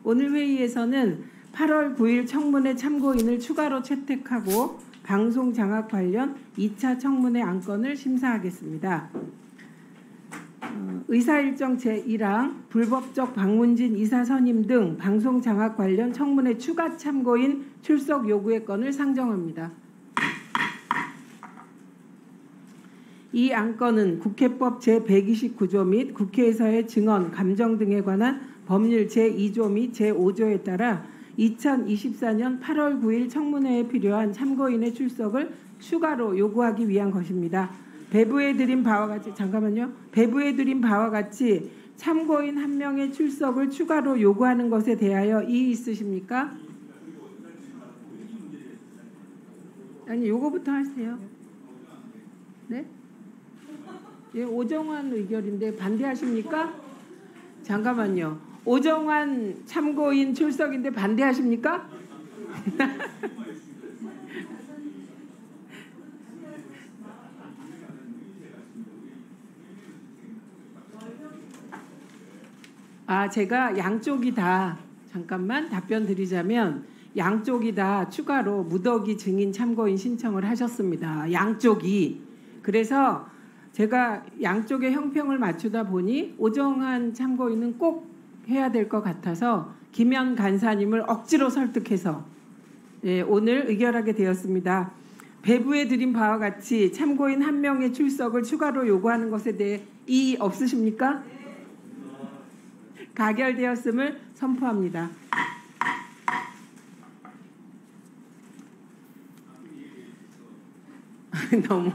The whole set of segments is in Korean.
오늘 회의에서는 8월 9일 청문회 참고인을 추가로 채택하고 방송 장악 관련 2차 청문회 안건을 심사하겠습니다. 의사일정 제1항 불법적 방문진 이사 선임 등 방송 장악 관련 청문회 추가 참고인 출석 요구의 건을 상정합니다. 이 안건은 국회법 제129조 및 국회에서의 증언, 감정 등에 관한 법률 제2조 및 제5조에 따라 2024년 8월 9일 청문회에 필요한 참고인의 출석을 추가로 요구하기 위한 것입니다. 배부해드린 바와 같이 배부해드린 바와 같이 참고인 1명의 출석을 추가로 요구하는 것에 대하여 이의 있으십니까? 아니, 요거부터 하세요. 네? 예, 오정환 의결인데 반대하십니까? 잠깐만요. 오정환 참고인 출석인데 반대하십니까? 제가 양쪽이 다 잠깐만 답변 드리자면 양쪽이 다 추가로 무더기 증인 참고인 신청을 하셨습니다. 양쪽이. 그래서 제가 양쪽의 형평을 맞추다 보니 오정환 참고인은 꼭 해야 될 것 같아서 김현 간사님을 억지로 설득해서 오늘 의결하게 되었습니다. 배부해 드린 바와 같이 참고인 1명의 출석을 추가로 요구하는 것에 대해 이의 없으십니까? 가결되었음을 선포합니다. 너무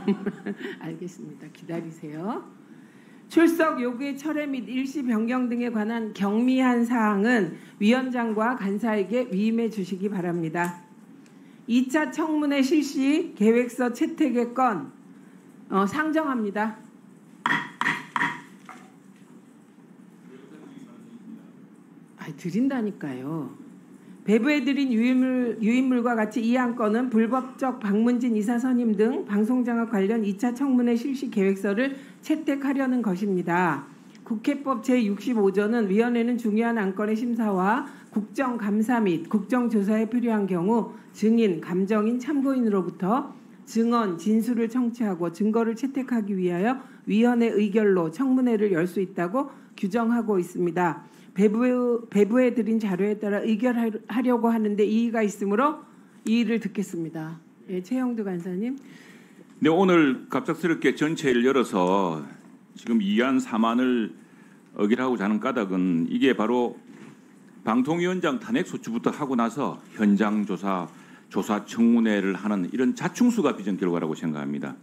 알겠습니다. 기다리세요. 출석 요구의 철회 및 일시 변경 등에 관한 경미한 사항은 위원장과 간사에게 위임해 주시기 바랍니다. 2차 청문회 실시 계획서 채택의 건 상정합니다. 드린다니까요. 배부해드린 유인물과 같이 이 안건은 불법적 방문진 이사 선임 등 방송장악 관련 2차 청문회 실시 계획서를 채택하려는 것입니다. 국회법 제65조는 위원회는 중요한 안건의 심사와 국정감사 및 국정조사에 필요한 경우 증인, 감정인, 참고인으로부터 증언, 진술을 청취하고 증거를 채택하기 위하여 위원회 의결로 청문회를 열 수 있다고 규정하고 있습니다. 배부해드린 자료에 따라 의결하려고 하는데 이의가 있으므로 이의를 듣겠습니다. 최영두 간사님. 네, 오늘 갑작스럽게 전체를 열어서 지금 이안 사만을 의결하고자 하는 까닭은 이게 바로 방통위원장 탄핵 소추부터 하고 나서 현장 조사 청문회를 하는 이런 자충수가 빚은 결과라고 생각합니다.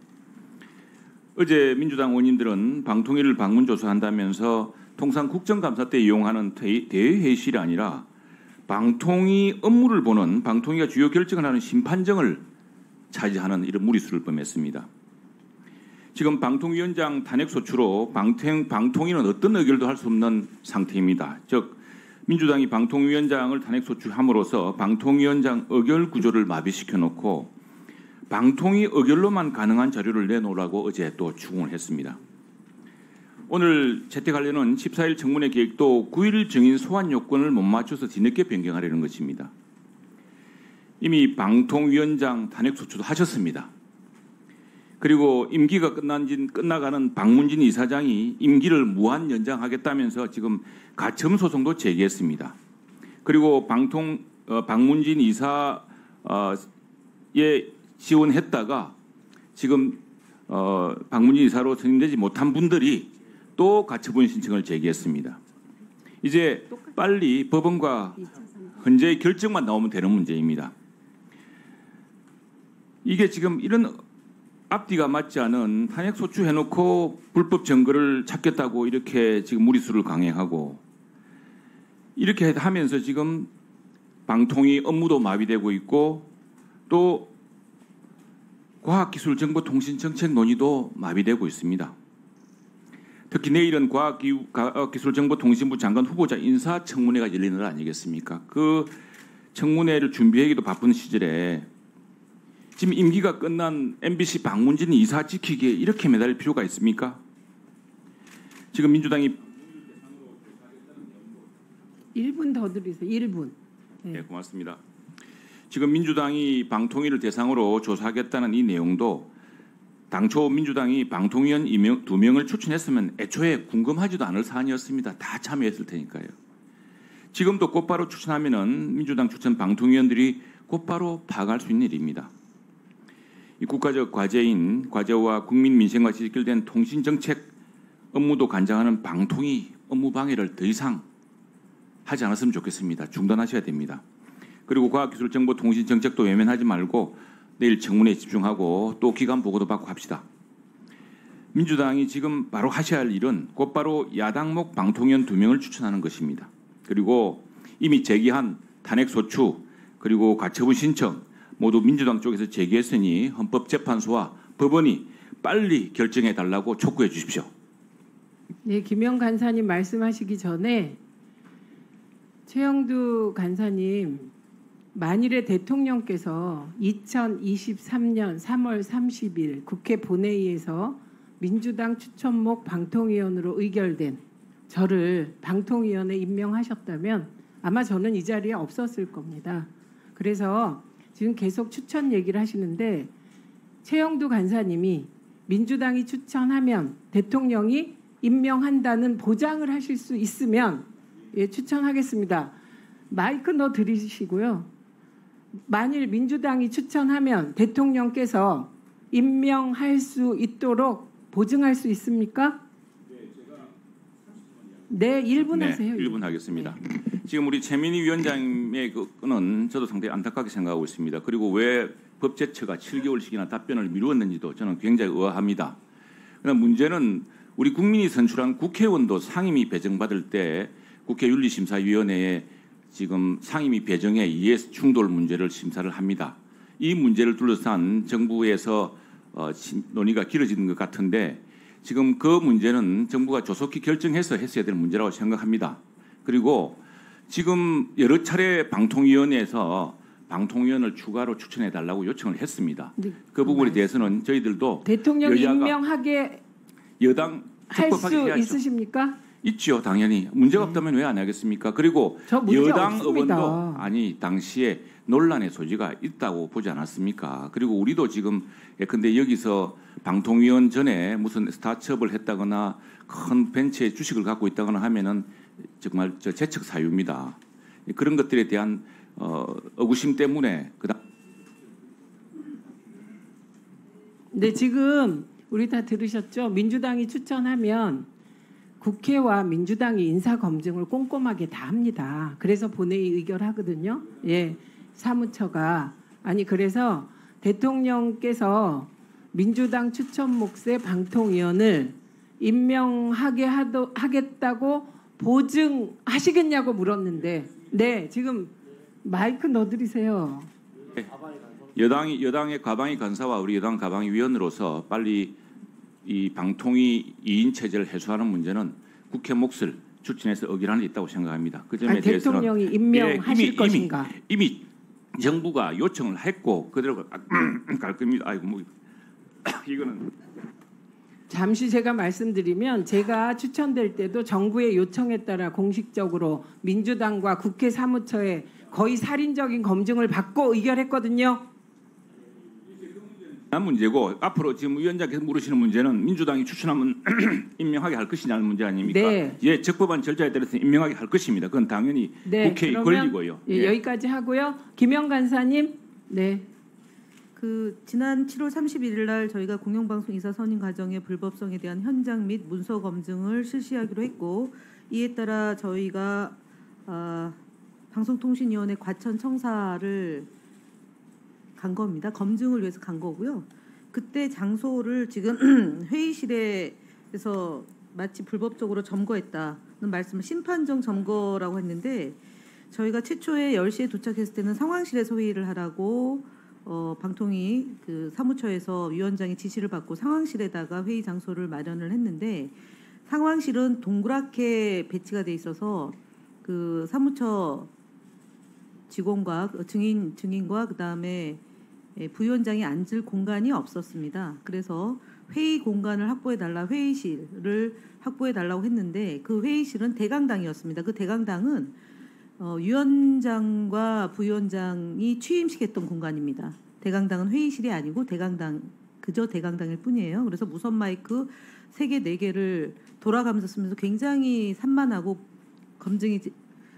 어제 민주당 의원님들은 방통위를 방문 조사한다면서 통상 국정감사 때 이용하는 대회의실이 아니라 방통위 업무를 보는 방통위가 주요 결정을 하는 심판정을 차지하는 이런 무리수를 범했습니다. 지금 방통위원장 탄핵소추로 방통위는 어떤 의결도 할 수 없는 상태입니다. 즉 민주당이 방통위원장을 탄핵소추함으로써 방통위원장 의결 구조를 마비시켜놓고 방통위 의결로만 가능한 자료를 내놓으라고 어제 또 추궁을 했습니다. 오늘 채택하려는 14일 청문회 계획도 9일 증인 소환 요건을 못 맞춰서 뒤늦게 변경하려는 것입니다. 이미 방통위원장 탄핵소추도 하셨습니다. 그리고 임기가 끝나가는 방문진 이사장이 임기를 무한 연장하겠다면서 지금 가처분 소송도 제기했습니다. 그리고 방문진 이사에 지원했다가 지금 방문진 이사로 선임되지 못한 분들이 또 가처분 신청을 제기했습니다. 이제 빨리 법원과 헌재의 결정만 나오면 되는 문제입니다. 이게 지금 이런 앞뒤가 맞지 않은 탄핵소추 해놓고 불법 증거를 찾겠다고 이렇게 지금 무리수를 강행하고 이렇게 하면서 지금 방통위 업무도 마비되고 있고 또 과학기술정보통신정책 논의도 마비되고 있습니다. 특히 내일은 과학기술정보통신부 장관 후보자 인사청문회가 열리는 날 아니겠습니까? 그 청문회를 준비하기도 바쁜 시절에 지금 임기가 끝난 MBC 방문진 이사 지키기에 이렇게 매달릴 필요가 있습니까? 지금 민주당이 1분 더 드리세요. 1분. 네, 고맙습니다. 지금 민주당이 방통위를 대상으로 조사하겠다는 이 내용도 당초 민주당이 방통위원 2명을 추천했으면 애초에 궁금하지도 않을 사안이었습니다. 다 참여했을 테니까요. 지금도 곧바로 추천하면은 민주당 추천 방통위원들이 곧바로 파악할 수 있는 일입니다. 이 국가적 과제와 국민 민생과 직결된 통신 정책 업무도 관장하는 방통위 업무 방해를 더 이상 하지 않았으면 좋겠습니다. 중단하셔야 됩니다. 그리고 과학기술정보통신정책도 외면하지 말고 내일 청문회에 집중하고 또 기간 보고도 받고 합시다. 민주당이 지금 바로 하셔야 할 일은 곧바로 야당목 방통위원 2명을 추천하는 것입니다. 그리고 이미 제기한 탄핵소추 그리고 가처분 신청 모두 민주당 쪽에서 제기했으니 헌법재판소와 법원이 빨리 결정해달라고 촉구해 주십시오. 네, 김영 간사님 말씀하시기 전에 최영두 간사님, 만일에 대통령께서 2023년 3월 30일 국회 본회의에서 민주당 추천목 방통위원으로 의결된 저를 방통위원에 임명하셨다면 아마 저는 이 자리에 없었을 겁니다. 그래서 지금 계속 추천 얘기를 하시는데 최영두 간사님이 민주당이 추천하면 대통령이 임명한다는 보장을 하실 수 있으면 예, 추천하겠습니다. 마이크 넣어 드리시고요. 만일 민주당이 추천하면 대통령께서 임명할 수 있도록 보증할 수 있습니까? 네, 1분 하세요. 1분 하겠습니다. 네. 지금 우리 최민희 위원장의 그는 저도 상당히 안타깝게 생각하고 있습니다. 그리고 왜 법제처가 7개월씩이나 답변을 미루었는지도 저는 굉장히 의아합니다. 그러나 문제는 우리 국민이 선출한 국회의원도 상임위 배정받을 때 국회 윤리심사위원회에 지금 상임위 배정에 이해 충돌 문제를 심사를 합니다. 이 문제를 둘러싼 정부에서 논의가 길어지는 것 같은데 지금 그 문제는 정부가 조속히 결정해서 했어야 될 문제라고 생각합니다. 그리고 지금 여러 차례 방통위원회에서 방통위원을 추가로 추천해달라고 요청을 했습니다. 네, 그 부분에 대해서는 저희들도 대통령이 임명하게 여당 할 수 있으십니까? 있죠, 당연히. 문제가 없다면 왜 안 하겠습니까? 그리고 여당 의원도 당시에 논란의 소지가 있다고 보지 않았습니까? 그리고 우리도 지금 예컨대 여기서 방통위원 전에 무슨 스타트업을 했다거나 큰 벤처에 주식을 갖고 있다거나 하면은 정말 재척 사유입니다. 그런 것들에 대한 의구심 때문에 네, 지금 우리 다 들으셨죠? 민주당이 추천하면 국회와 민주당이 인사검증을 꼼꼼하게 다 합니다. 그래서 본회의 의결하거든요. 예, 사무처가. 아니 그래서 대통령께서 민주당 추천 몫의 방통위원을 임명하게 하겠다고 보증하시겠냐고 물었는데 네, 지금 마이크 넣어드리세요. 여당의 가방위 간사와 우리 여당 가방위 위원으로서 빨리 이 방통위 2인 체제를 해소하는 문제는 국회 몫을 추진해서 의결하는 데 있다고 생각합니다. 그 점에 대해서는 대통령이 임명하실 것인가? 이미 정부가 요청을 했고 그대로 갈 겁니다. 아이고 뭐 이거는 잠시 제가 말씀드리면 제가 추천될 때도 정부의 요청에 따라 공식적으로 민주당과 국회 사무처에 거의 살인적인 검증을 받고 의결했거든요. 한 문제고 앞으로 지금 위원장께서 물으시는 문제는 민주당이 추천하면 임명하게 할 것이냐는 문제 아닙니까? 네. 예, 적법한 절차에 따라서 임명하게 할 것입니다. 그건 당연히 네, 국회의 권리고요. 예, 여기까지 하고요. 김영 간사님. 네. 지난 7월 31일 날 저희가 공영방송 이사 선임 과정의 불법성에 대한 현장 및 문서 검증을 실시하기로 했고 이에 따라 저희가 방송통신위원회 과천 청사를 간 겁니다. 검증을 위해서 간 거고요. 그때 장소를 지금 회의실에서 마치 불법적으로 점거했다는 말씀을 심판정 점거라고 했는데 저희가 최초에 10시에 도착했을 때는 상황실에서 회의를 하라고 방통위 그 사무처에서 위원장의 지시를 받고 상황실에다가 회의 장소를 마련을 했는데 상황실은 동그랗게 배치가 돼 있어서 그 사무처 직원과 증인과 그다음에 부위원장이 앉을 공간이 없었습니다. 그래서 회의 공간을 확보해달라, 회의실을 확보해달라고 했는데 그 회의실은 대강당이었습니다. 그 대강당은 위원장과 부위원장이 취임식했던 공간입니다. 대강당은 회의실이 아니고 그저 대강당일 뿐이에요. 그래서 무선 마이크 3개, 4개를 돌아가면서 쓰면서 굉장히 산만하고 검증이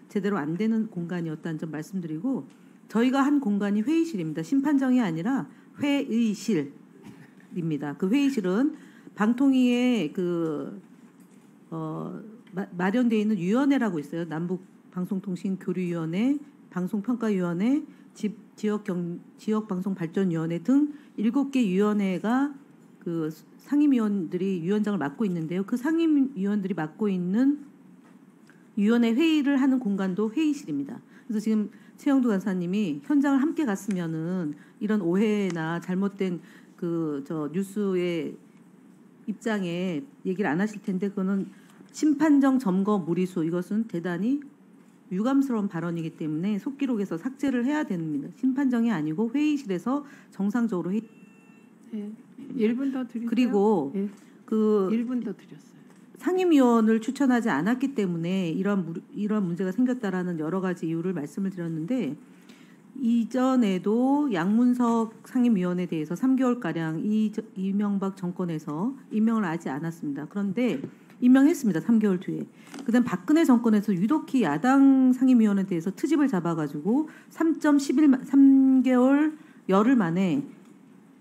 제대로 안 되는 공간이었다는 점 말씀드리고, 저희가 한 공간이 회의실입니다. 심판정이 아니라 회의실입니다. 그 회의실은 방통위에 마련되어 있는 위원회라고 있어요. 남북 방송통신교류위원회, 방송평가위원회, 지역방송발전위원회 등 7개 위원회가 그 상임위원들이 위원장을 맡고 있는데요. 그 상임위원들이 맡고 있는 위원회 회의를 하는 공간도 회의실입니다. 그래서 지금 최영두 간사님이 현장을 함께 갔으면은 이런 오해나 잘못된 뉴스의 입장에 얘기를 안 하실 텐데, 그거는 심판정 점거 무리수, 이것은 대단히 유감스러운 발언이기 때문에 속기록에서 삭제를 해야 됩니다. 심판정이 아니고 회의실에서 정상적으로 회의. 네. 1분 더 드릴게요. 그리고 네. 1분 더 드렸어요. 상임위원을 추천하지 않았기 때문에 이런 문제가 생겼다라는 여러 가지 이유를 말씀을 드렸는데, 이전에도 양문석 상임위원에 대해서 3개월가량 이명박 정권에서 임명을 하지 않았습니다. 그런데 임명했습니다. 3개월 뒤에. 그다음 박근혜 정권에서 유독히 야당 상임위원에 대해서 트집을 잡아가지고 3개월 열흘 만에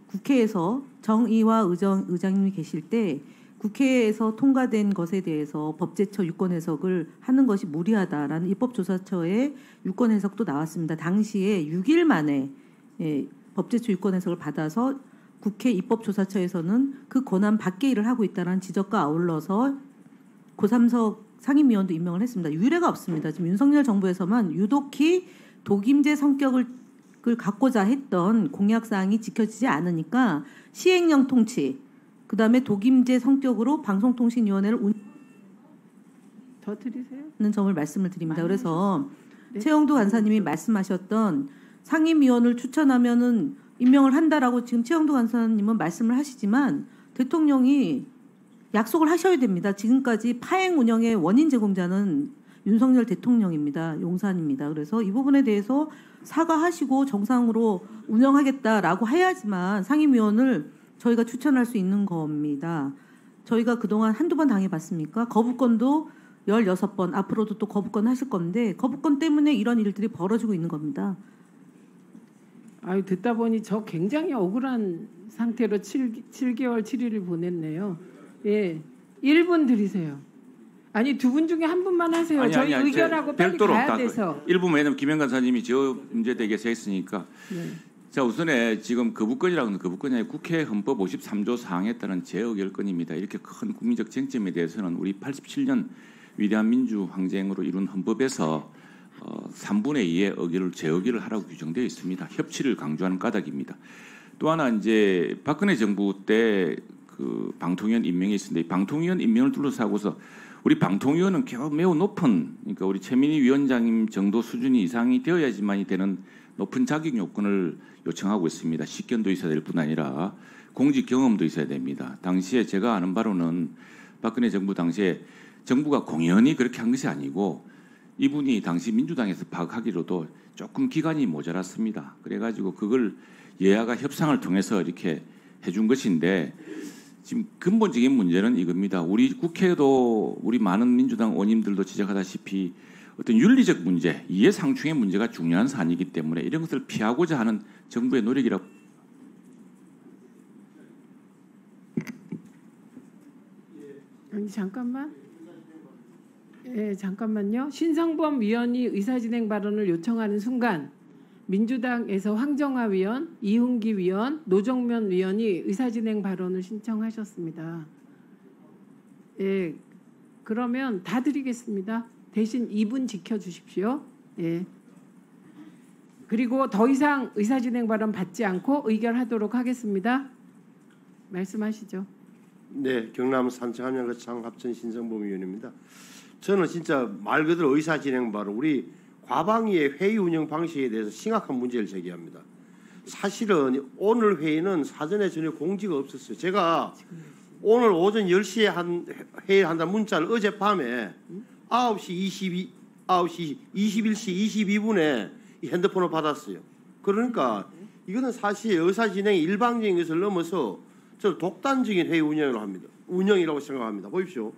국회에서 정의화 의장님이 계실 때 국회에서 통과된 것에 대해서 법제처 유권 해석을 하는 것이 무리하다라는 입법조사처의 유권 해석도 나왔습니다. 당시에 6일 만에 법제처 유권 해석을 받아서 국회 입법조사처에서는 그 권한 밖의 일을 하고 있다는 지적과 아울러서 고삼석 상임위원도 임명을 했습니다. 유례가 없습니다. 지금 윤석열 정부에서만 유독히 독임제 성격을 갖고자 했던 공약사항이 지켜지지 않으니까 시행령 통치, 그다음에 독임제 성격으로 방송통신위원회를 더 드리세요? 는 점을 말씀을 드립니다. 그래서 네. 최영두 간사님이 말씀하셨던 상임위원을 추천하면은 임명을 한다라고 지금 최영두 간사님은 말씀을 하시지만 대통령이 약속을 하셔야 됩니다. 지금까지 파행 운영의 원인 제공자는 윤석열 대통령입니다. 용산입니다. 그래서 이 부분에 대해서 사과하시고 정상으로 운영하겠다라고 해야지만 상임위원을 저희가 추천할 수 있는 겁니다. 저희가 그동안 한두 번 당해봤습니까? 거부권도 16번, 앞으로도 또 거부권 하실 건데 거부권 때문에 이런 일들이 벌어지고 있는 겁니다. 아유, 듣다 보니 저 굉장히 억울한 상태로 7개월 7일을 보냈네요. 예, 1분 드리세요. 아니, 두 분 중에 한 분만 하세요. 저희 의견하고 빨리 가야 돼서. 1분 왜냐면 김영 간사님이 저 문제에 대해서 했으니까. 네. 자, 우선에 지금 거부권이라고 하는 거부권이 아니라 국회 헌법 53조 사항에 따른 제의결권입니다. 이렇게 큰 국민적 쟁점에 대해서는 우리 87년 위대한 민주 항쟁으로 이룬 헌법에서 3분의 2의 의결을 재의결을 하라고 규정되어 있습니다. 협치를 강조하는 까닭입니다. 또 하나 이제 박근혜 정부 때 그 방통위원 임명이 있었는데 방통위원 임명을 둘러싸고서 우리 방통위원은 매우 높은, 그러니까 우리 최민희 위원장님 정도 수준이 이상이 되어야지만이 되는 높은 자격 요건을 요청하고 있습니다. 식견도 있어야 될 뿐 아니라 공직 경험도 있어야 됩니다. 당시에 제가 아는 바로는 박근혜 정부 당시에 정부가 공연히 그렇게 한 것이 아니고 이분이 당시 민주당에서 파악하기로도 조금 기간이 모자랐습니다. 그래가지고 그걸 여야가 협상을 통해서 이렇게 해준 것인데 지금 근본적인 문제는 이겁니다. 우리 국회도 우리 많은 민주당 의원님들도 지적하다시피 어떤 윤리적 문제, 이해상충의 문제가 중요한 사안이기 때문에 이런 것을 피하고자 하는 정부의 노력이라고. 아니, 잠깐만. 예, 잠깐만요. 신성범 위원이 의사진행 발언을 요청하는 순간 민주당에서 황정화 위원, 이훈기 위원, 노정면 위원이 의사진행 발언을 신청하셨습니다. 예, 그러면 다 드리겠습니다. 대신 2분 지켜주십시오. 예. 그리고 더 이상 의사진행 발언 받지 않고 의결하도록 하겠습니다. 말씀하시죠. 네, 경남 산청함양거창 합천 신성범 위원입니다. 저는 진짜 말 그대로 의사진행 발언, 우리 과방위의 회의 운영 방식에 대해서 심각한 문제를 제기합니다. 사실은 오늘 회의는 사전에 전혀 공지가 없었어요. 제가 오늘 오전 10시에 회의를 한다는 문자를 어젯밤에 9시 19시 21시 22분에 이 핸드폰을 받았어요. 그러니까 이거는 사실 의사 진행의 일방적인 것을 넘어서 저 독단적인 회의 운영이라고 생각합니다. 보십시오.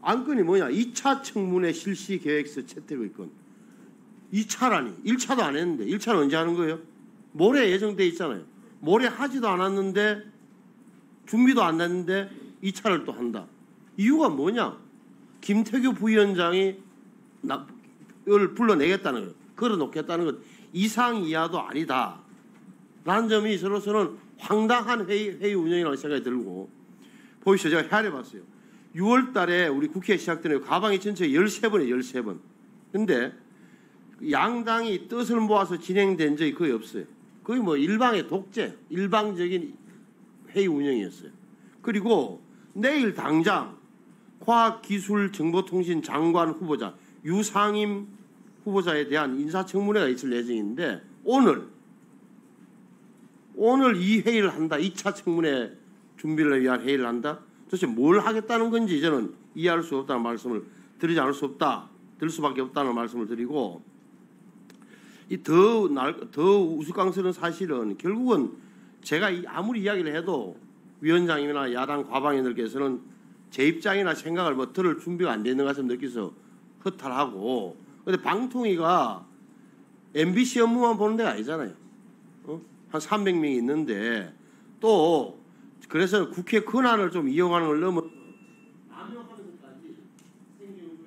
안건이 뭐냐? 2차 청문회 실시 계획서 채택의 건. 2차라니. 1차도 안 했는데 1차는 언제 하는 거예요? 모레 예정돼 있잖아요. 모레 하지도 않았는데 준비도 안 됐는데 2차를 또 한다. 이유가 뭐냐? 김태규 부위원장이 을 불러내겠다는 것, 걸어놓겠다는 것 이상 이하도 아니다. 라는 점이 저로서는 황당한 회의 운영이라는 생각이 들고, 보십시오. 제가 헤아려봤어요. 6월 달에 우리 국회 시작되는 가방이 전체 13번이에요. 13번. 근데 양당이 뜻을 모아서 진행된 적이 거의 없어요. 거의 뭐 일방의 독재, 일방적인 회의 운영이었어요. 그리고 내일 당장 과학기술정보통신 장관 후보자 유상임 후보자에 대한 인사청문회가 있을 예정인데 오늘 이 회의를 한다. 2차 청문회 준비를 위한 회의를 한다. 도대체 뭘 하겠다는 건지 저는 이해할 수 없다는 말씀을 드리지 않을 수 없다. 들 수밖에 없다는 말씀을 드리고, 이 더 우스꽝스러운 사실은 결국은 제가 아무리 이야기를 해도 위원장님이나 야당 과방위원들께서는 제 입장이나 생각을 뭐 들을 준비가 안 되는 것처럼 느껴서 허탈하고, 근데 방통위가 MBC 업무만 보는 데가 아니잖아요. 한 300명이 있는데 또 그래서 국회 권한을 좀 이용하는 걸 넘어 남용하는 것까지 생기는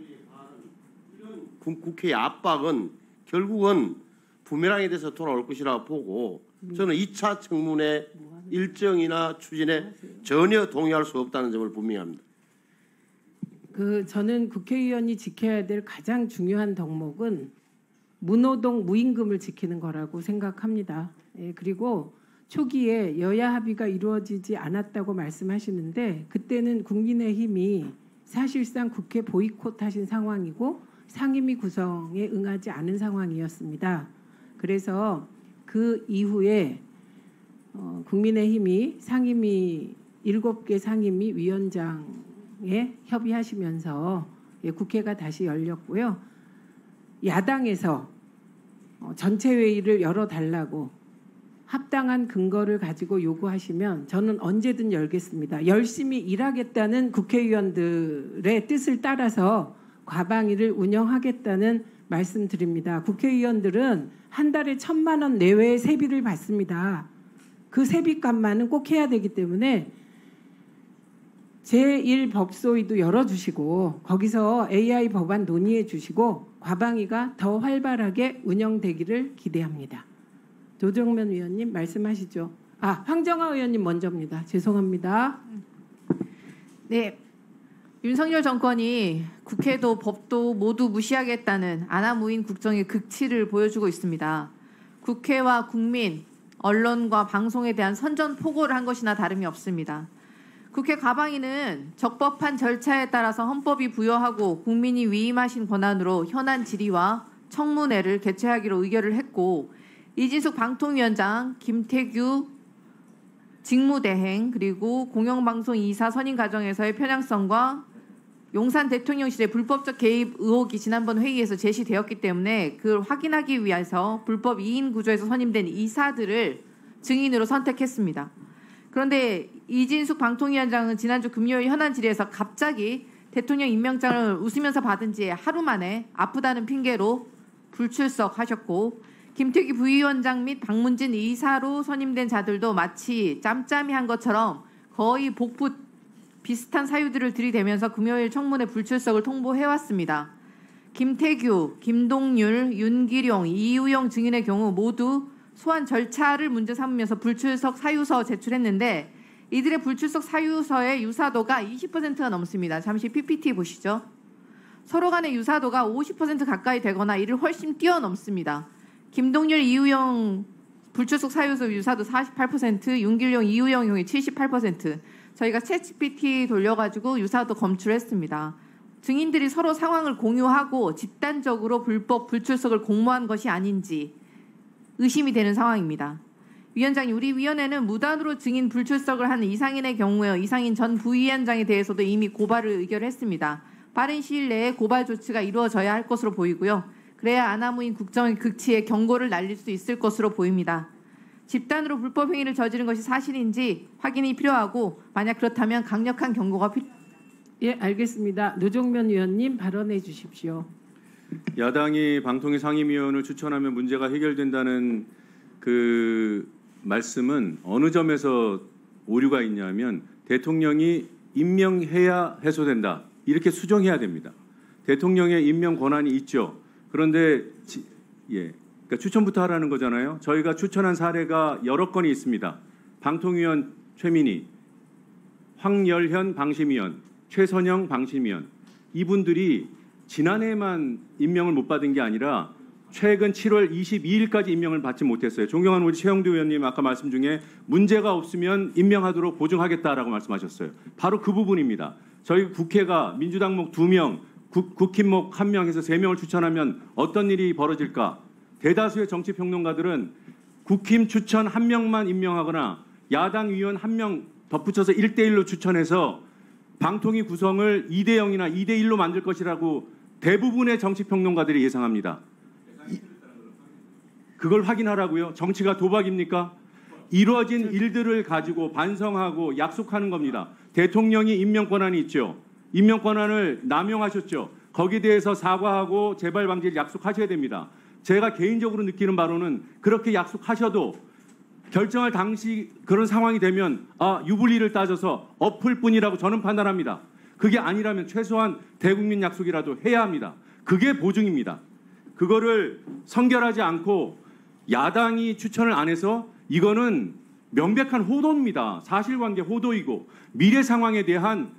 이런 국회의 압박은 결국은 부메랑에 대해서 돌아올 것이라고 보고, 저는 2차 청문회 일정이나 추진에 전혀 동의할 수 없다는 점을 분명히 합니다. 저는 국회의원이 지켜야 될 가장 중요한 덕목은 무노동 무임금을 지키는 거라고 생각합니다. 예, 그리고 초기에 여야 합의가 이루어지지 않았다고 말씀하시는데 그때는 국민의힘이 사실상 국회 보이콧하신 상황이고 상임위 구성에 응하지 않은 상황이었습니다. 그래서 그 이후에 국민의힘이 상임위 7개 상임위 위원장에 협의하시면서 국회가 다시 열렸고요. 야당에서 전체 회의를 열어달라고 합당한 근거를 가지고 요구하시면 저는 언제든 열겠습니다. 열심히 일하겠다는 국회의원들의 뜻을 따라서 과방위를 운영하겠다는 말씀드립니다. 국회의원들은 한 달에 1,000만 원 내외의 세비를 받습니다. 그 세비값만은 꼭 해야 되기 때문에 제1법소위도 열어주시고 거기서 AI 법안 논의해 주시고 과방위가 더 활발하게 운영되기를 기대합니다. 조정면 의원님 말씀하시죠. 황정아 의원님 먼저입니다. 죄송합니다. 네, 윤석열 정권이 국회도 법도 모두 무시하겠다는 아나무인 국정의 극치를 보여주고 있습니다. 국회와 국민, 언론과 방송에 대한 선전포고를 한 것이나 다름이 없습니다. 국회 과방위는 적법한 절차에 따라서 헌법이 부여하고 국민이 위임하신 권한으로 현안 질의와 청문회를 개최하기로 의결을 했고, 이진숙 방통위원장, 김태규 직무대행, 그리고 공영방송 2사 선임 과정에서의 편향성과 용산 대통령실의 불법적 개입 의혹이 지난번 회의에서 제시되었기 때문에 그걸 확인하기 위해서 불법 2인 구조에서 선임된 이사들을 증인으로 선택했습니다. 그런데 이진숙 방통위원장은 지난주 금요일 현안 질의에서 갑자기 대통령 임명장을 웃으면서 받은 지 하루 만에 아프다는 핑계로 불출석하셨고, 김태규 부위원장 및 박문진 이사로 선임된 자들도 마치 짬짬이 한 것처럼 거의 복붙 비슷한 사유들을 들이대면서 금요일 청문회 불출석을 통보해왔습니다. 김태규, 김동률, 윤기룡, 이우영 증인의 경우 모두 소환 절차를 문제 삼으면서 불출석 사유서 제출했는데 이들의 불출석 사유서의 유사도가 20%가 넘습니다. 잠시 PPT 보시죠. 서로 간의 유사도가 50% 가까이 되거나 이를 훨씬 뛰어넘습니다. 김동률, 이우영 불출석 사유서 유사도 48%, 윤길용, 이우영 형이 78%. 저희가 챗GPT 돌려가지고 유사도 검출했습니다. 증인들이 서로 상황을 공유하고 집단적으로 불법 불출석을 공모한 것이 아닌지 의심이 되는 상황입니다. 위원장님, 우리 위원회는 무단으로 증인 불출석을 한 이상인의 경우에 이상인 전 부위원장에 대해서도 이미 고발을 의결했습니다. 빠른 시일 내에 고발 조치가 이루어져야 할 것으로 보이고요. 그래야 아나무인 국정의 극치에 경고를 날릴 수 있을 것으로 보입니다. 집단으로 불법 행위를 저지른 것이 사실인지 확인이 필요하고 만약 그렇다면 강력한 경고가 예, 알겠습니다. 노정면 의원님 발언해 주십시오. 야당이 방통위 상임위원을 추천하면 문제가 해결된다는 그 말씀은 어느 점에서 오류가 있냐면 대통령이 임명해야 해소된다. 이렇게 수정해야 됩니다. 대통령의 임명 권한이 있죠. 그런데 그러니까 추천부터 하라는 거잖아요. 저희가 추천한 사례가 여러 건이 있습니다. 방통위원 최민희, 황열현 방심위원, 최선영 방심위원 이분들이 지난해만 임명을 못 받은 게 아니라 최근 7월 22일까지 임명을 받지 못했어요. 존경하는 우리 최영두 의원님 아까 말씀 중에 문제가 없으면 임명하도록 보증하겠다라고 말씀하셨어요. 바로 그 부분입니다. 저희 국회가 민주당목 2명, 국힘목 1명 해서 3명을 추천하면 어떤 일이 벌어질까? 대다수의 정치평론가들은 국힘 추천 1명만 임명하거나 야당 위원 1명 덧붙여서 1대1로 추천해서 방통위 구성을 2대0이나 2대1로 만들 것이라고 대부분의 정치평론가들이 예상합니다. 그걸 확인하라고요? 정치가 도박입니까? 이루어진 일들을 가지고 반성하고 약속하는 겁니다. 대통령이 임명 권한이 있죠. 임명 권한을 남용하셨죠. 거기에 대해서 사과하고 재발 방지를 약속하셔야 됩니다. 제가 개인적으로 느끼는 바로는 그렇게 약속하셔도 결정할 당시 그런 상황이 되면 유불리를 따져서 엎을 뿐이라고 저는 판단합니다. 그게 아니라면 최소한 대국민 약속이라도 해야 합니다. 그게 보증입니다. 그거를 성결하지 않고 야당이 추천을 안 해서 이거는 명백한 호도입니다. 사실관계 호도이고 미래 상황에 대한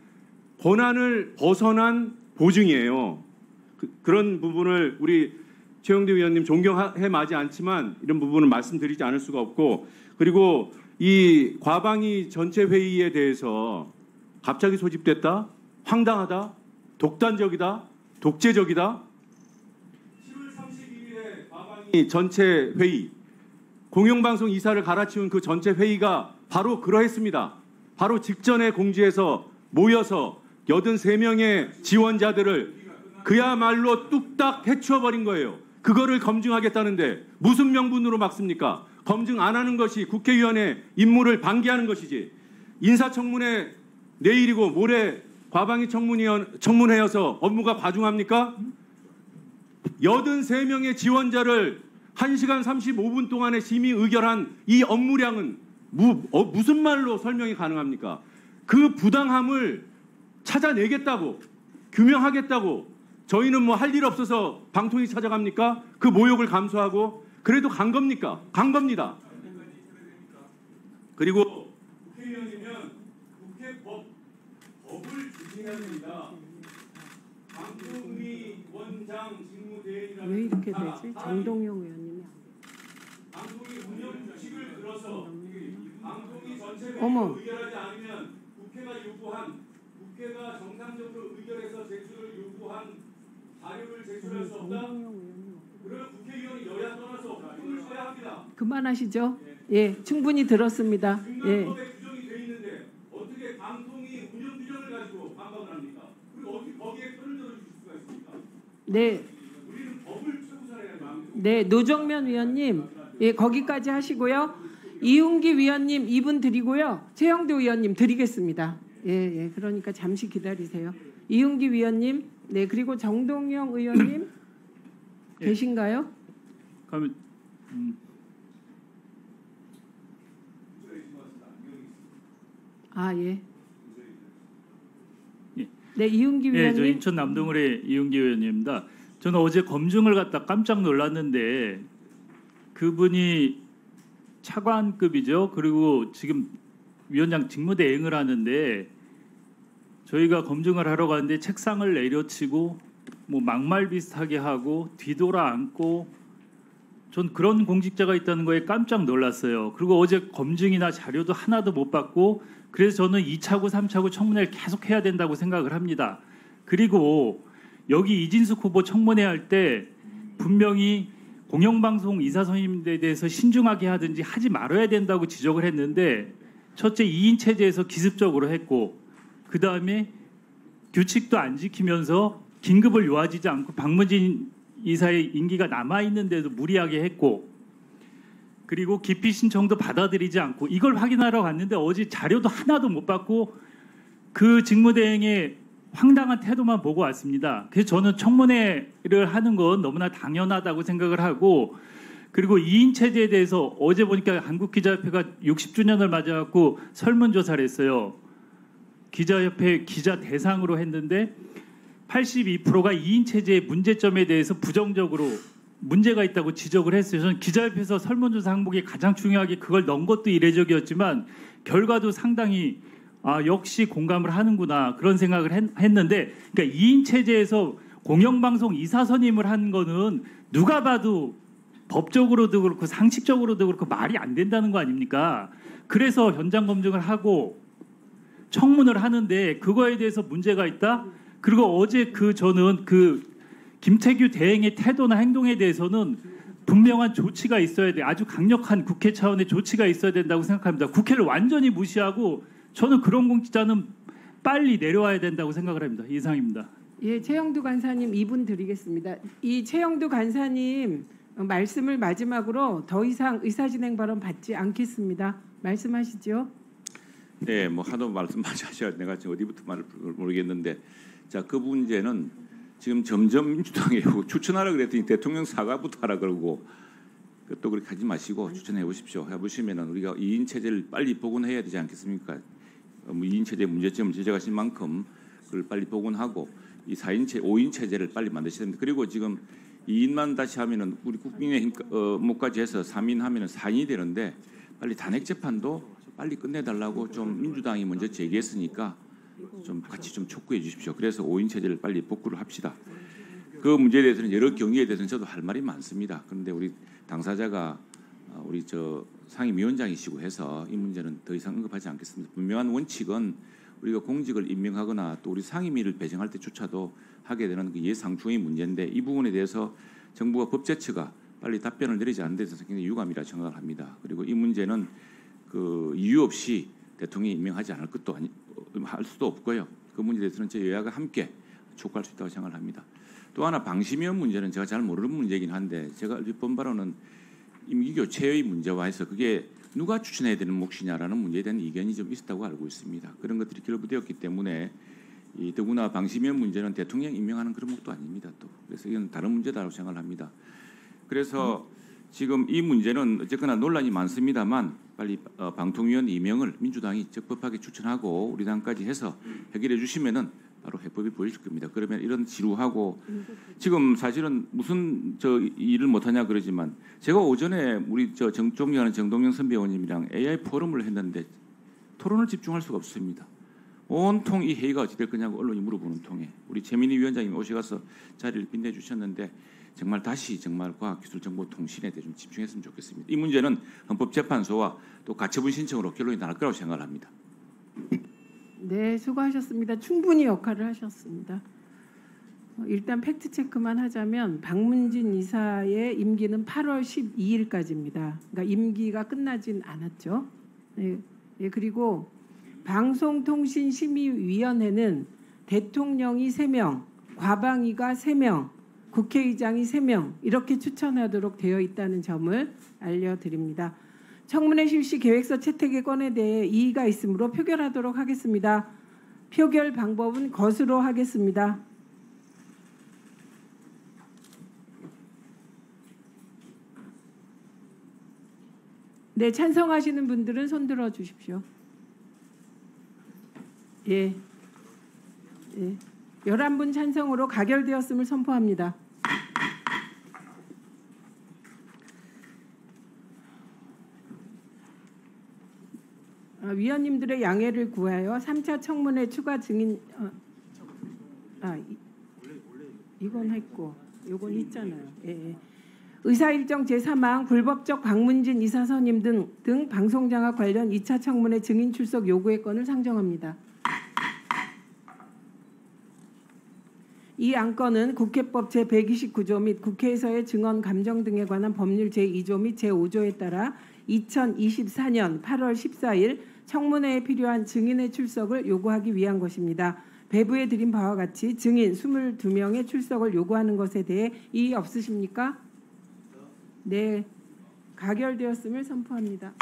권한을 벗어난 보증이에요. 그런 부분을 우리 최영두 의원님 존경해 마지 않지만 이런 부분은 말씀드리지 않을 수가 없고 그리고 이 과방위 전체 회의에 대해서 갑자기 소집됐다? 황당하다? 독단적이다? 독재적이다? 7월 31일에 과방위 전체 회의 공영방송 이사를 갈아치운 그 전체 회의가 바로 그러했습니다. 바로 직전에 공지해서 모여서 83명의 지원자들을 그야말로 뚝딱 해치워버린 거예요. 그거를 검증하겠다는데 무슨 명분으로 막습니까? 검증 안 하는 것이 국회의원의 임무를 방기하는 것이지. 인사청문회 내일이고 모레 과방위 청문회여서 업무가 과중합니까? 83명의 지원자를 1시간 35분 동안에 심의 의결한 이 업무량은 무슨 말로 설명이 가능합니까? 그 부당함을 찾아내겠다고 규명하겠다고 저희는 뭐 할 일 없어서 방통위 찾아갑니까? 그 모욕을 감수하고 그래도 간 겁니까? 간 겁니다. 그리고 국회의원이면 국회 법을 지켜야 됩니다. 방통위 원장 직무대행이라는 왜 이렇게 되지? 정동영 의원님이 방통위 운영 규칙을 들어서 방통위 전체 어머. 회의를 의결하지 않으면 국회가 정상적으로 의결해서 제출을 요구한 자료를 제출할 수 없다. 그러면 국회의원이 여야 떠나서 힘을 써야 합니다. 그만하시죠. 예, 충분히 들었습니다. 예. 법에 규정이 돼 있는데 어떻게 방통위 운영 규정을 가지고 반박을 합니까? 그리고 어떻게 거기에 편을 들어주실 수가 있습니까? 네. 우리는 법을 최고사례야. 네, 노정면 위원님, 예, 거기까지 하시고요. 이웅기 위원님 2분 드리고요. 최영두 의원님 드리겠습니다. 예, 그러니까 잠시 기다리세요. 이웅기 위원님, 네, 그리고 정동영 의원님 계신가요? 그러면 예. 네, 이웅기 위원님. 저 인천 남동을의 이웅기 의원입니다. 저는 어제 검증을 갖다 깜짝 놀랐는데 그분이 차관급이죠. 그리고 지금 위원장 직무대행을 하는데 저희가 검증을 하러 갔는데 책상을 내려치고 뭐 막말 비슷하게 하고 뒤돌아 앉고 전 그런 공직자가 있다는 거에 깜짝 놀랐어요. 그리고 어제 검증이나 자료도 하나도 못 받고 그래서 저는 2차구 3차구 청문회를 계속 해야 된다고 생각을 합니다. 그리고 여기 이진숙 후보 청문회 할 때 분명히 공영방송 이사 선임에 대해서 신중하게 하든지 하지 말아야 된다고 지적을 했는데 첫째 2인 체제에서 기습적으로 했고 그 다음에 규칙도 안 지키면서 긴급을 요하지지 않고 박문진 이사의 임기가 남아 있는데도 무리하게 했고, 그리고 기피 신청도 받아들이지 않고 이걸 확인하러 갔는데 어제 자료도 하나도 못 받고 그 직무대행의 황당한 태도만 보고 왔습니다. 그래서 저는 청문회를 하는 건 너무나 당연하다고 생각을 하고, 그리고 2인 체제에 대해서 어제 보니까 한국기자협회가 60주년을 맞아갖고 설문조사를 했어요. 기자협회 기자 대상으로 했는데 82%가 2인 체제의 문제점에 대해서 부정적으로 문제가 있다고 지적을 했어요. 저는 기자협회에서 설문조사 항목이 가장 중요하게 그걸 넣은 것도 이례적이었지만 결과도 상당히 역시 공감을 하는구나 그런 생각을 했는데, 그러니까 2인 체제에서 공영방송 이사 선임을 한 거는 누가 봐도 법적으로도 그렇고 상식적으로도 그렇고 말이 안 된다는 거 아닙니까? 그래서 현장 검증을 하고 청문을 하는데 그거에 대해서 문제가 있다? 그리고 어제 저는 김태규 대행의 태도나 행동에 대해서는 분명한 조치가 있어야 돼. 아주 강력한 국회 차원의 조치가 있어야 된다고 생각합니다. 국회를 완전히 무시하고 저는 그런 공직자는 빨리 내려와야 된다고 생각을 합니다. 이상입니다. 예, 최영두 간사님 2분 드리겠습니다. 이 최영두 간사님 말씀을 마지막으로 더 이상 의사진행 발언 받지 않겠습니다. 말씀하시죠. 네, 뭐 하도 말씀 많이 하셔야 내가 지금 어디부터 말을 모르겠는데, 자, 그 문제는 지금 점점 민주당에 추천하라 그랬더니 대통령 사과부터 하라 그러고, 또 그렇게 하지 마시고 추천해 보십시오. 해보시면은 우리가 2인 체제를 빨리 복원해야 되지 않겠습니까? 2인 체제 문제점을 지적하신 만큼 그걸 빨리 복원하고 이 4인 체제, 5인 체제를 빨리 만드셔야 됩니다. 그리고 지금 2인만 다시 하면은 우리 국민의힘까지 해서 3인 하면은 4인이 되는데 빨리 단핵 재판도 빨리 끝내달라고 좀 민주당이 먼저 제기했으니까 좀 같이 좀 촉구해 주십시오. 그래서 5인 체제를 빨리 복구를 합시다. 그 문제에 대해서는 여러 경위에 대해서는 저도 할 말이 많습니다. 그런데 우리 당사자가 우리 상임위원장이시고 해서 이 문제는 더 이상 언급하지 않겠습니다. 분명한 원칙은 우리가 공직을 임명하거나 또 우리 상임위를 배정할 때조차도 하게 되는 그 예상중의 문제인데, 이 부분에 대해서 정부가 법제처가 빨리 답변을 내리지 않는 데 있어서 굉장히 유감이라 생각을 합니다. 그리고 이 문제는 그 이유 없이 대통령이 임명하지 않을 것도 할 수도 없고요. 그 문제에 대해서는 저희 여야가 함께 촉구할 수 있다고 생각을 합니다. 또 하나 방심위원 문제는 제가 잘 모르는 문제이긴 한데, 제가 얼핏 본 바로는 임기 교체의 문제와 해서 그게 누가 추천해야 되는 몫이냐라는 문제에 대한 이견이 좀 있었다고 알고 있습니다. 그런 것들이 결부되었기 때문에 더구나 방심위원 문제는 대통령 임명하는 그런 몫도 아닙니다. 또 그래서 이건 다른 문제다라고 생각을 합니다. 그래서 지금 이 문제는 어쨌거나 논란이 많습니다만 빨리 방통위원 임명을 민주당이 적법하게 추천하고 우리 당까지 해서 해결해 주시면은 바로 해법이 보여질 겁니다. 그러면 이런 지루하고 지금 사실은 무슨 일을 못하냐 그러지만, 제가 오전에 우리 존경하는 정동영 선배 의원님이랑 AI 포럼을 했는데 토론을 집중할 수가 없습니다. 온통 이 회의가 어찌 될 거냐고 언론이 물어보는 통에 우리 최민희 위원장님이 오셔서 자리를 빛내주셨는데, 정말 다시 정말 과학기술정보통신에 대해 좀 집중했으면 좋겠습니다. 이 문제는 헌법재판소와 또 가처분 신청으로 결론이 날 거라고 생각을 합니다. 네, 수고하셨습니다. 충분히 역할을 하셨습니다. 일단 팩트 체크만 하자면 박문진 이사의 임기는 8월 12일까지입니다. 그러니까 임기가 끝나진 않았죠. 네, 그리고 방송통신심의위원회는 대통령이 3명, 과방위가 3명, 국회의장이 3명 이렇게 추천하도록 되어 있다는 점을 알려드립니다. 청문회 실시 계획서 채택의 건에 대해 이의가 있으므로 표결하도록 하겠습니다. 표결 방법은 것으로 하겠습니다. 네, 찬성하시는 분들은 손 들어 주십시오. 예. 11분 찬성으로 가결되었음을 선포합니다. 위원님들의 양해를 구하여 3차 청문회 추가 증인 이건 했고 이건 있잖아요. 예. 의사일정 제3항 불법적 박문진 이사 선임 등 방송장악 관련 2차 청문회 증인 출석 요구의 건을 상정합니다. 이 안건은 국회법 제129조 및 국회에서의 증언 감정 등에 관한 법률 제2조 및 제5조에 따라 2024년 8월 14일 청문회에 필요한 증인의 출석을 요구하기 위한 것입니다. 배부해 드린 바와 같이 증인 22명의 출석을 요구하는 것에 대해 이의 없으십니까? 네. 가결되었음을 선포합니다.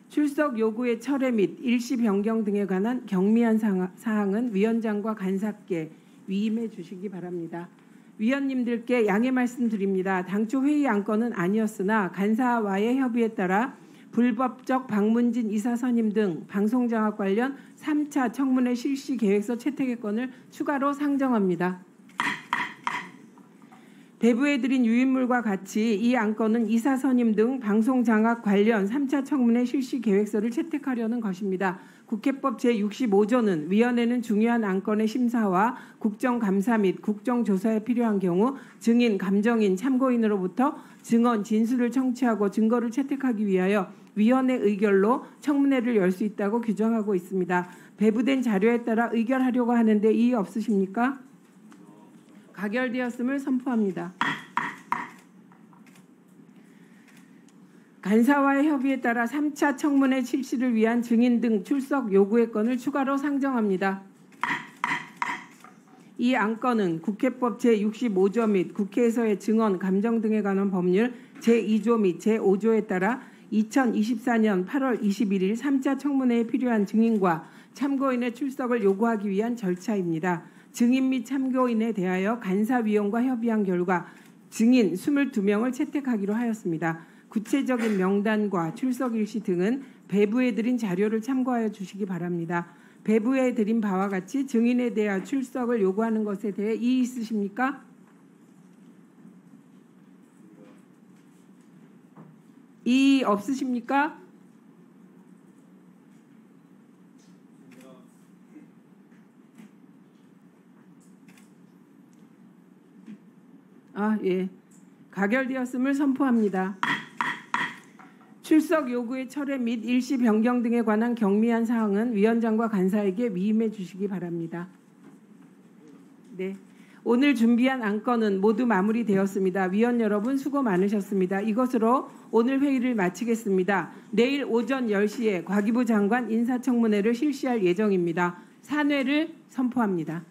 출석 요구의 철회 및 일시 변경 등에 관한 경미한 사항은 위원장과 간사께 위임해 주시기 바랍니다. 위원님들께 양해 말씀드립니다. 당초 회의 안건은 아니었으나 간사와의 협의에 따라 불법적 박문진 이사 선임 등 방송장악 관련 3차 청문회 실시 계획서 채택의 건을 추가로 상정합니다. 배부해드린 유인물과 같이 이 안건은 이사 선임 등 방송장악 관련 3차 청문회 실시 계획서를 채택하려는 것입니다. 국회법 제65조는 위원회는 중요한 안건의 심사와 국정감사 및 국정조사에 필요한 경우 증인, 감정인, 참고인으로부터 증언, 진술을 청취하고 증거를 채택하기 위하여 위원회 의결로 청문회를 열 수 있다고 규정하고 있습니다. 배부된 자료에 따라 의결하려고 하는데 이의 없으십니까? 가결되었음을 선포합니다. 간사와의 협의에 따라 3차 청문회 실시를 위한 증인 등 출석 요구의 건을 추가로 상정합니다. 이 안건은 국회법 제65조 및 국회에서의 증언, 감정 등에 관한 법률 제2조 및 제5조에 따라 2024년 8월 21일 3차 청문회에 필요한 증인과 참고인의 출석을 요구하기 위한 절차입니다. 증인 및 참고인에 대하여 간사위원과 협의한 결과 증인 22명을 채택하기로 하였습니다. 구체적인 명단과 출석 일시 등은 배부해드린 자료를 참고하여 주시기 바랍니다. 배부해드린 바와 같이 증인에 대한 출석을 요구하는 것에 대해 이의 있으십니까? 이의 없으십니까? 예. 가결되었음을 선포합니다. 출석 요구의 철회 및 일시 변경 등에 관한 경미한 사항은 위원장과 간사에게 위임해 주시기 바랍니다. 네. 오늘 준비한 안건은 모두 마무리되었습니다. 위원 여러분 수고 많으셨습니다. 이것으로 오늘 회의를 마치겠습니다. 내일 오전 10시에 과기부 장관 인사청문회를 실시할 예정입니다. 산회를 선포합니다.